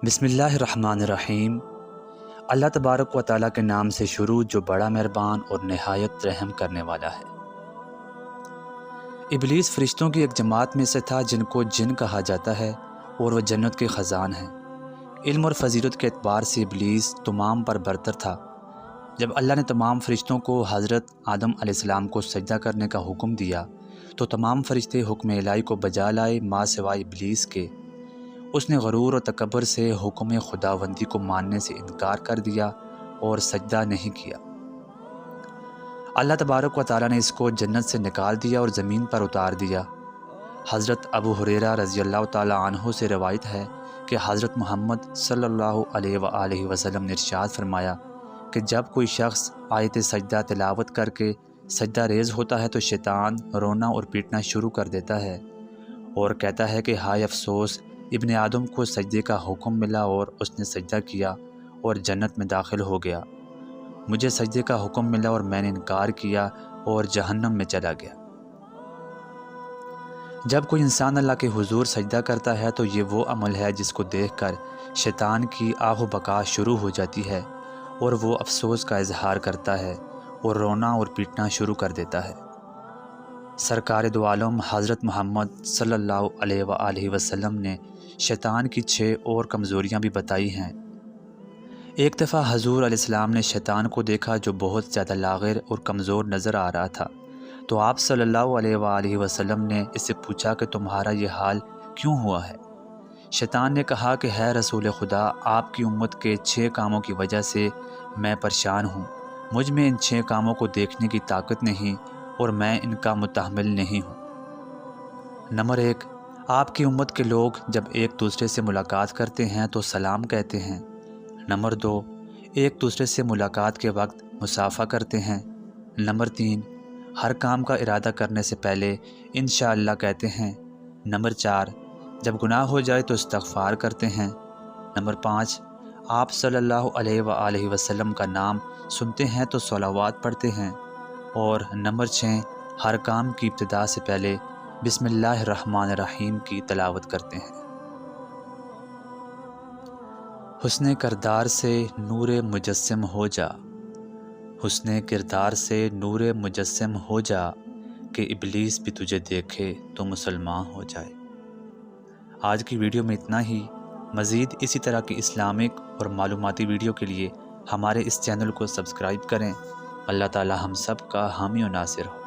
بسم اللہ الرحمن الرحیم۔ اللہ تبارک و تعالیٰ کے نام سے شروع جو بڑا مہربان اور نہایت رحم کرنے والا ہے۔ ابلیس فرشتوں کی ایک جماعت میں سے تھا جن کو جن کہا جاتا ہے اور وہ جنت کے خزان ہیں۔ علم اور فضیلت کے اعتبار سے ابلیس تمام پر برتر تھا۔ جب اللہ نے تمام فرشتوں کو حضرت آدم علیہ السلام کو سجدہ کرنے کا حکم دیا تو تمام فرشتے حکم الہی کو بجا لائے ماں سوائے ابلیس کے۔ اس نے غرور اور تکبر سے حکم خداوندی کو ماننے سے انکار کر دیا اور سجدہ نہیں کیا۔ اللہ تبارک و تعالیٰ نے اس کو جنت سے نکال دیا اور زمین پر اتار دیا۔ حضرت ابو ہریرہ رضی اللہ تعالیٰ عنہ سے روایت ہے کہ حضرت محمد صلی اللہ علیہ وآلہ وسلم نے ارشاد فرمایا کہ جب کوئی شخص آیت سجدہ تلاوت کر کے سجدہ ریز ہوتا ہے تو شیطان رونا اور پیٹنا شروع کر دیتا ہے اور کہتا ہے کہ ہائے افسوس، ابن آدم کو سجدے کا حکم ملا اور اس نے سجدہ کیا اور جنت میں داخل ہو گیا۔ مجھے سجدے کا حکم ملا اور میں نے انکار کیا اور جہنم میں چلا گیا۔ جب کوئی انسان اللہ کے حضور سجدہ کرتا ہے تو یہ وہ عمل ہے جس کو دیکھ کر شیطان کی آہ و بکا شروع ہو جاتی ہے اور وہ افسوس کا اظہار کرتا ہے اور رونا اور پیٹنا شروع کر دیتا ہے۔ سرکار دو عالم حضرت محمد صلی اللہ علیہ وآلہ وسلم نے شیطان کی 6 اور کمزوریاں بھی بتائی ہیں۔ ایک دفعہ حضور علیہ السلام نے شیطان کو دیکھا جو بہت زیادہ لاغر اور کمزور نظر آ رہا تھا، تو آپ صلی اللہ علیہ وآلہ وسلم نے اس سے پوچھا کہ تمہارا یہ حال کیوں ہوا ہے؟ شیطان نے کہا کہ ہے رسول خدا، آپ کی امت کے 6 کاموں کی وجہ سے میں پریشان ہوں۔ مجھ میں ان 6 کاموں کو دیکھنے کی طاقت نہیں اور میں ان کا متحمل نہیں ہوں۔ نمبر 1، آپ کی امت کے لوگ جب ایک دوسرے سے ملاقات کرتے ہیں تو سلام کہتے ہیں۔ نمبر 2، ایک دوسرے سے ملاقات کے وقت مصافحہ کرتے ہیں۔ نمبر 3، ہر کام کا ارادہ کرنے سے پہلے انشاءاللہ کہتے ہیں۔ نمبر 4، جب گناہ ہو جائے تو استغفار کرتے ہیں۔ نمبر 5، آپ صلی اللہ علیہ وآلہ وسلم کا نام سنتے ہیں تو صلوات پڑھتے ہیں۔ اور نمبر 6، ہر کام کی ابتدا سے پہلے بسم اللہ الرحمن الرحیم کی تلاوت کرتے ہیں۔ حسن کردار سے نور مجسم ہو جا، حسن کردار سے نور مجسم ہو جا، کہ ابلیس بھی تجھے دیکھے تو مسلمان ہو جائے۔ آج کی ویڈیو میں اتنا ہی۔ مزید اسی طرح کی اسلامک اور معلوماتی ویڈیو کے لیے ہمارے اس چینل کو سبسکرائب کریں۔ اللہ تعالی ہم سب کا حامی و ناصر ہو۔